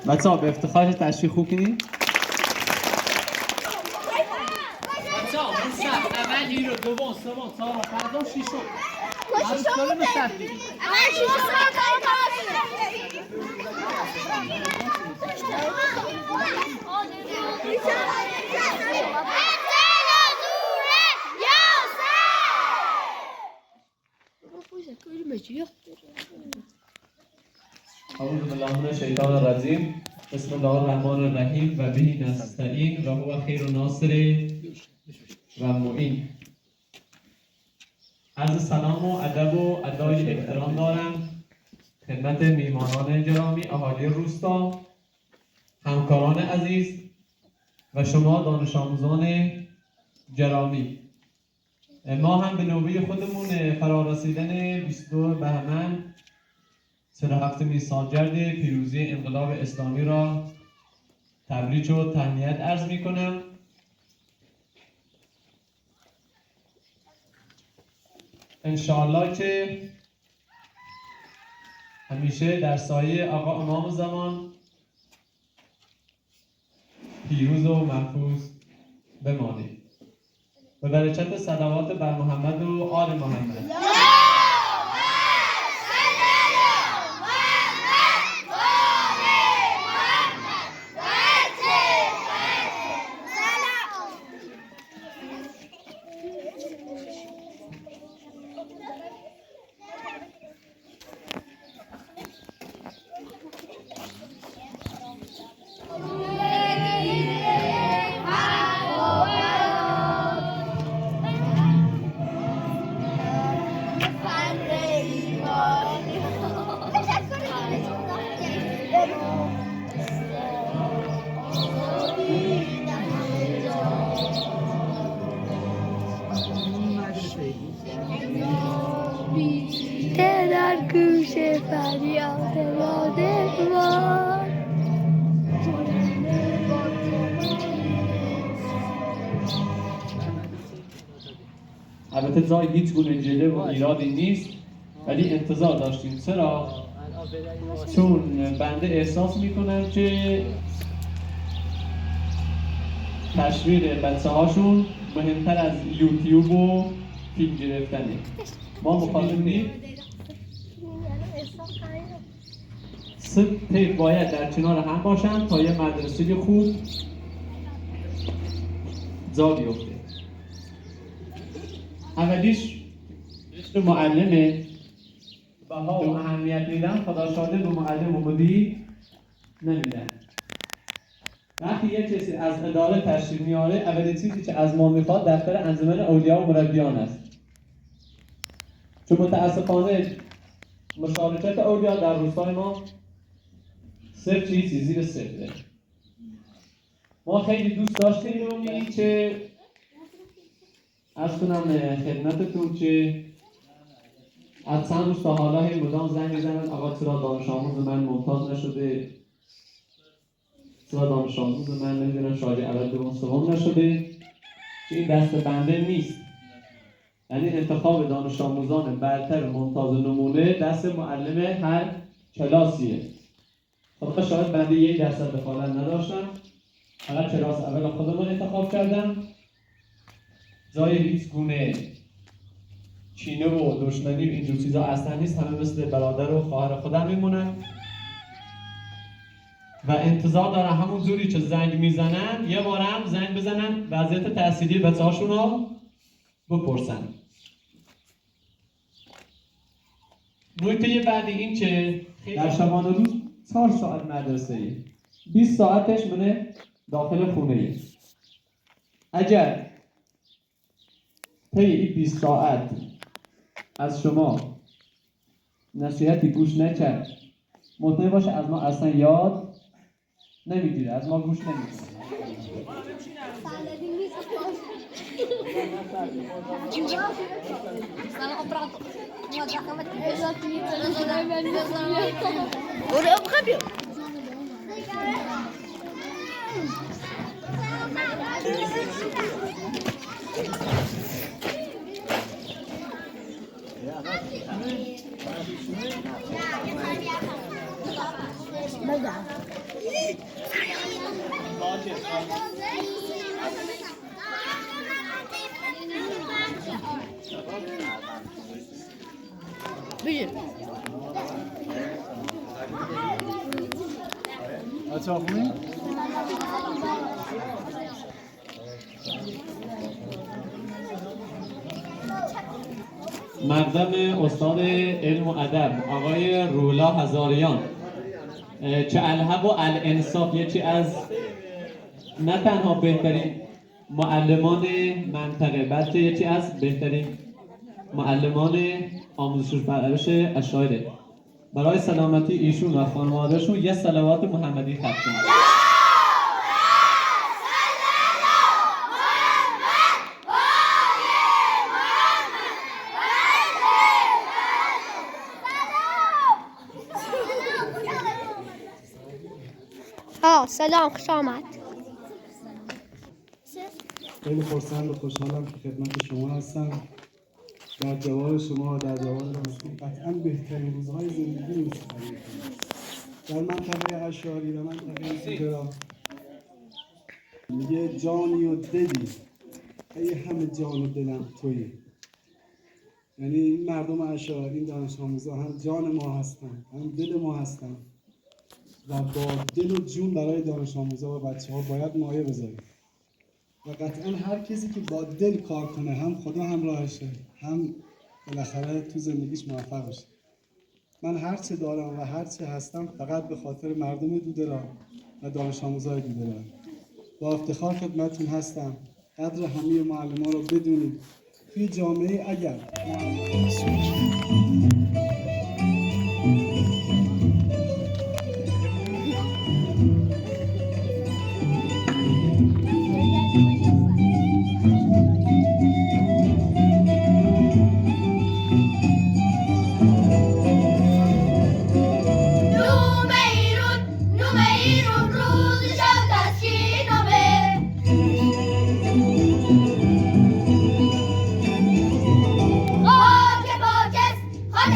بچه ها به افتخارش تشویق خوب کنید. بچه ها مصطف اول هیرو دوم سوم چهارم پنجم ششم کجا مصطف اعوذ بالله من الشیطان الرجیم بسم الله الرحمن الرحیم و به نستعین و هو خیر ناصر و معین. عرض سلام و ادب و ادای احترام دارم خدمت میهمانان گرامی، اهالی روستا، همکاران عزیز و شما دانش آموزان گرامی. ما هم به نوبه خودمون فرارسیدن 22 بهمن 47مین سالگرد پیروزی انقلاب اسلامی را تبریک و تهنیت عرض می کنم. انشاءالله که همیشه در سایه آقا امام زمان پیروز و محفوظ بمانید. به برکت صلوات بر محمد و آل محمد. در گوش فریاد رادمان البته جای هیچ گونه جله و ایرادی نیست، ولی انتظار داشتیم. چرا؟ چون بنده احساس میکنم که تشویق بچه هاشون مهمتر از یوتیوب و فیلم گرفتنه. ما مخاطبیم سه باید در کنار هم باشن تا یه مدرسه خوب جا بیفته. اولیش رشد معلمه، بها و اهمیت میدن، خدا شاده به معلم و مدیر نمیدن. وقتی یه کسی از اداره تشریف میاره، اولین چیزی که از ما میخواد دفتر انجمن اولیا و مربیان است. چون متاسفانه مشارکت اولیا در روستای ما صفر چیزی زیر صفره. ما خیلی دوست داشتیم رومی که از کنم خدمتتون که از چند روز تا حالا هی مدام زنگ میزنن آقا چرا دانش آموز من ممتاز نشده، چرا دانش آموز من نمیدونم شاگرد اول دوم سوم نشده، که این دست بنده نیست. یعنی انتخاب دانش آموزان برتر ممتاز نمونه دست معلم هر کلاسیه. خدا شاید بنده یک درصد دخالت نداشتم، فقط کلاس اول خودمون انتخاب کردم، جای هیچ گونه کینه و دشمنی و اینجور چیزا اصلا نیست، همه مثل برادر و خواهر خودم میمونن و انتظار دارن همون جوری که زنگ میزنن یه بارم زنگ بزنن وضعیت تحصیلی بچه هاشون رو بپرسن. نکته بعدی این که در شبانه روز 4 ساعت مدرسه ای 20 ساعتش منه داخل خونه ای. اگر طی این 20 ساعت از شما نصیحتی گوش نکرد، مطمئن باشه از ما اصلا یاد نمیگیره، از ما گوش نمیکنه. مقدم استاد علم و ادب آقای رولا هزاریان که الحق و الانصاف یکی از نه تنها بهترین معلمان منطقه بلکه یکی از بهترین معلمان آموزش و پرورش اشاعره، برای سلامتی ایشون و خانواده‌شون یه صلوات محمدی ختم کنید. سلام، خوش آمد. خیلی خرسند و خوشحالم که خدمت شما هستم. در جوار شما، در جوار راستون قطعا بهترین روزهای زندگی نیست. در منطقه اشاری و منطقه سیگرا میگه جانی و دلی، ای همه جان و دلم تویی. یعنی این مردم اشاری، این دانش آموزا هم جان ما هستن، هم دل ما هستن و با دل و جون برای دانش آموزا و بچه ها باید مایه بذاریم و قطعا هر کسی که با دل کار کنه هم خدا همراهشه، هم بالاخره تو زندگیش موفق بشه. من هر چه دارم و هر چه هستم فقط به خاطر مردم دودران و دانش آموزای دودران. با افتخار خدمتتون هستم. قدر همه معلمان رو بدونید. توی جامعه اگر خاک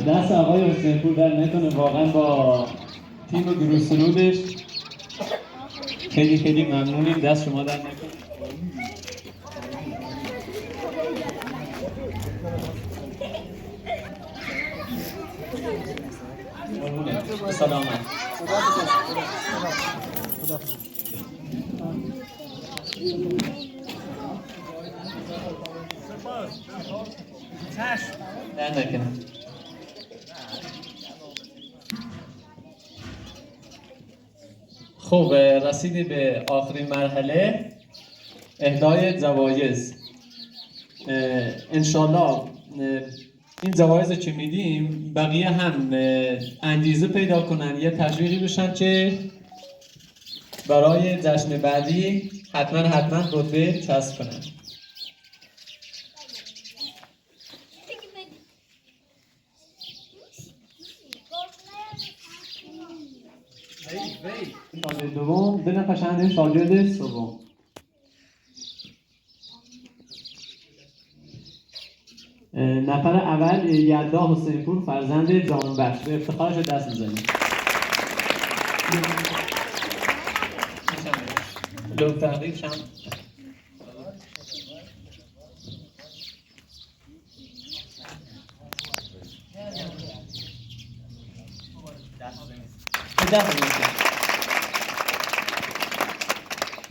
دست آقای حسین پور در نکنه، واقعا با تیم گروه سرودش خیلی خیلی ممنونیم. دست شما در نکنه. سلامت. در نکنه. خب رسیدیم به آخرین مرحله، اهدای جوایز. انشالله این جوایز که میدیم بقیه هم انگیزه پیدا کنن، یه تشویقی بشن که برای جشن بعدی حتما رتبه کسب کنن. شاگرد دوم بنفشند شاگرد سوم. نفر اول یلدا حسین پور فرزند جانبخش، به افتخارش دست بزنید. لوک تحقیق شم.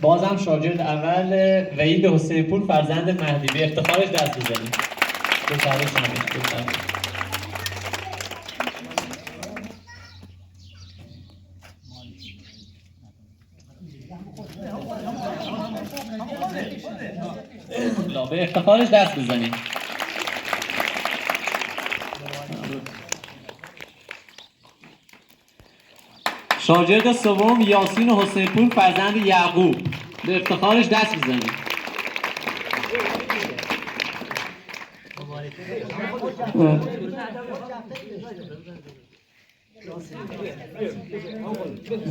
بازم شاگرد اول وحید حسین پور فرزند مهدی، به افتخارش دست بزنید. به تحقیق شم. به افتخارش دست بزنید. شاگرد سوم یاسین حسین پور فرزند یعقوب، به افتخارش دست بزنید.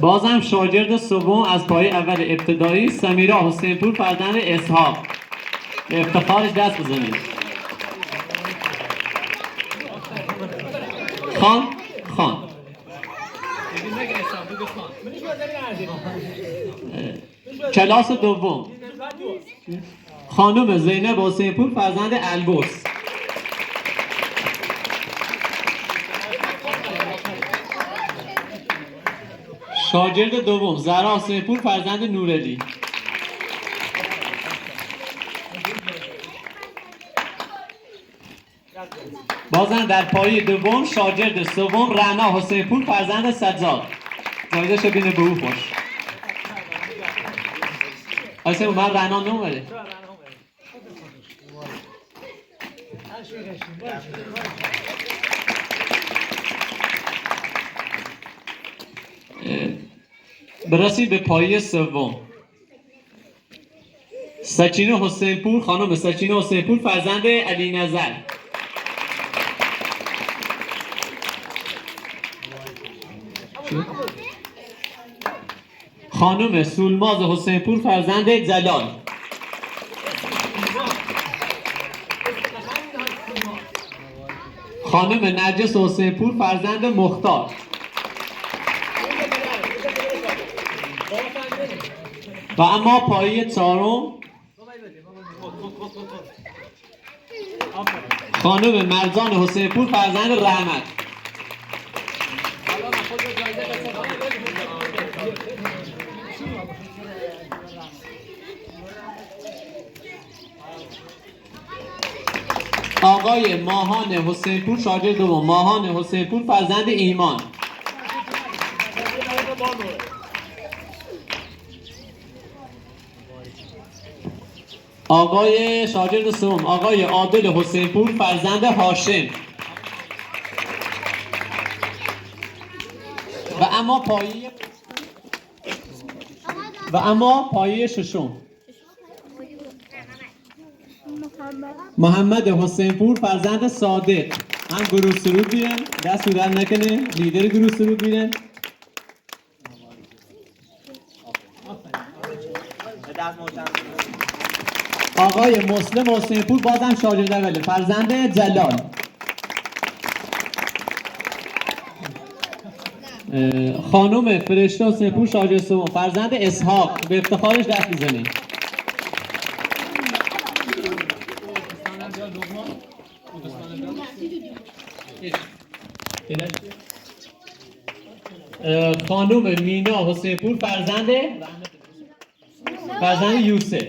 بازم شاگرد سوم از پای اول ابتدایی سمیرا حسین پور فرزند اسحاق، به افتخارش دست بزنید. خان کلاس دوم خانم زینب حسین پور فرزند البرز. شاگرد دوم زهرا حسین پور فرزند نورعلی. بازم در پایه دوم شاگرد سوم رعنا حسین پور فرزند سجاد، جایزش بینه به او خوش. آیسه من رعنا نومده. برسید به پایه سوم سکینه حسین پور، خانم سکینه حسین پور فرزند علی نظر. خانم سولماز حسین پور فرزند جلال. خانم نرجس حسین پور فرزند مختار. و اما پایه چهارم خانم مرجان حسین پور فرزند رحمت. آقای ماهان حسین پور شاگرد دوم، ماهان حسین پور فرزند ایمان. آقای شاگرد سوم آقای عادل حسین پور فرزند هاشم. و اما پایه ششم محمد حسین پور فرزند صادق. هم گروه سرود بیرن، دست در نکنه، لیدر گروه سرود بیرن. آقای مسلم حسین پور بازم شاگرد اوله فرزند جلال. خانم فرشته حسین پور شارژر سوم فرزند اسحاق به افتخارش دست بزنید. خانم مینا حسین پور فرزند یوسف.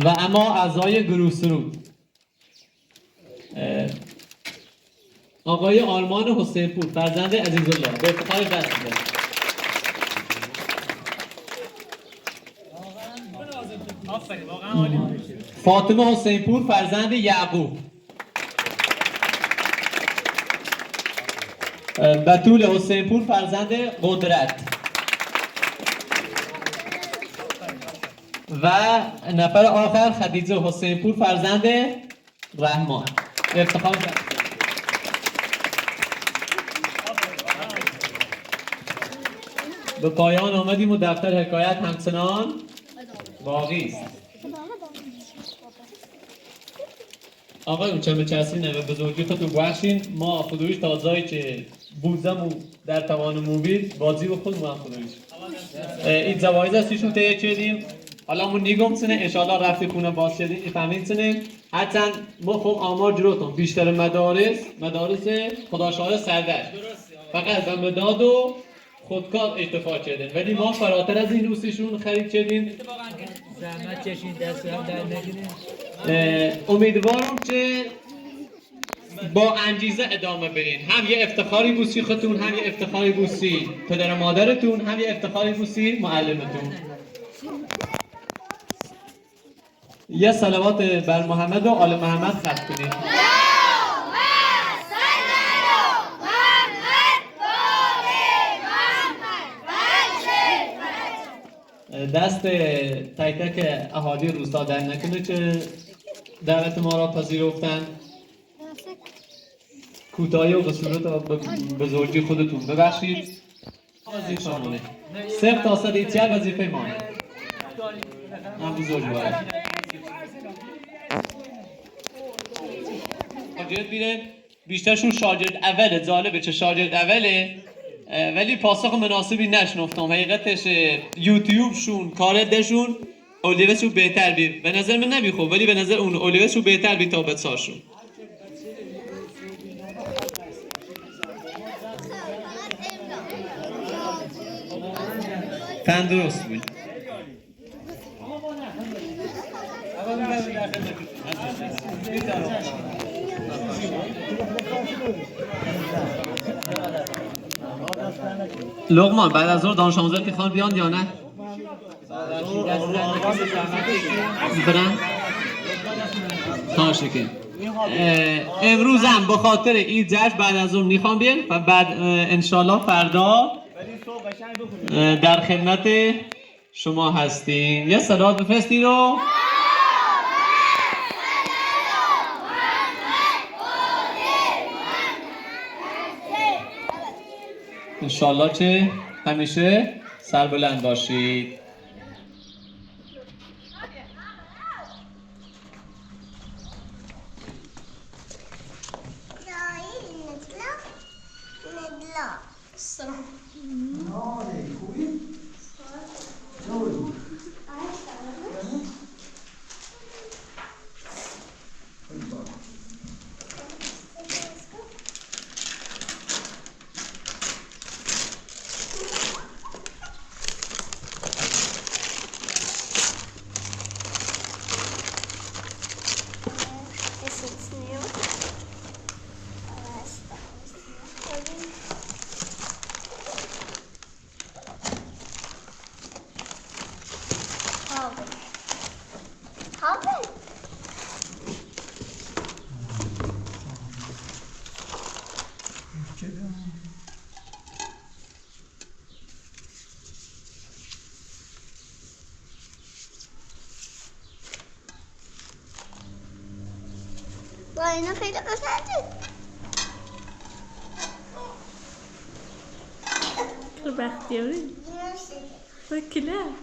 و اما اعضای گروه سرود آقای آرمان حسین پور فرزند عزیزالله به افتخارش دست بزنید. فاطمه حسین پور فرزند یعقوب. بتول حسین پور فرزند قدرت. و نفر آخر خدیجه حسین پور فرزند رحمان. افتخار دست. به پایان آمدیم و دفتر حکایت همچنان باقی است. آقای چمه چسری نمه بزرگی خودتون بخشین ما خودویش تازایی که بوزم در توانمون بید بازی و خود هم خودویش این زوایز هستیشون تهیه کردیم. حالا من نگم سنه انشاءالله رفتی خونه باز شدیم فهمید سنه حتما ما خب آمار جلوتون بیشتر مدارس خدا شاهد سردشت فقط به مداد و خودکار اتفاق کردن ولی ما فراتر از این دوستشون خرید کردیم. زحمت چشین دست هم در نگیرین. امیدوارم که با انگیزه ادامه برین. هم یه افتخاری بوسی خودتون هم یه افتخاری بوسی پدر و مادرتون هم یه افتخاری بوسی معلمتون. یه صلوات بر محمد و آل محمد ختم کنید. دست تک تک اهالی روستا در نکنه که دعوت ما را پذیرفتن. کوتاهی و بصورت بزرگی خودتون ببخشید. وظیفه مانه 0 تا 100 ایتیار وظیفه مانه هم بزرگواره شاگرد بیره بیشترشون شاگرد اوله. جالبه چه شاگرد اوله ولی پاسخ مناسبی نشنفتم. حقیقتش یوتیوبشون کاردشون اولیوشون بهتر بی به نظر من نبی خوب ولی به نظر اون اولیوشون بهتر بی تا بتساشون تندرست بود. لقمان بعد از ظهر دانش آموزا میخوان بیان یا نه؟ برن؟ تاشکه امروز هم به خاطر این جشن بعد از ظهر میخوان بیان و بعد انشالله فردا در خدمت شما هستیم. یه صلوات بفرستید و انشالله که همیشه سربلند باشید. با اینا خیلی قشنگه. تو بختیاری Bakile.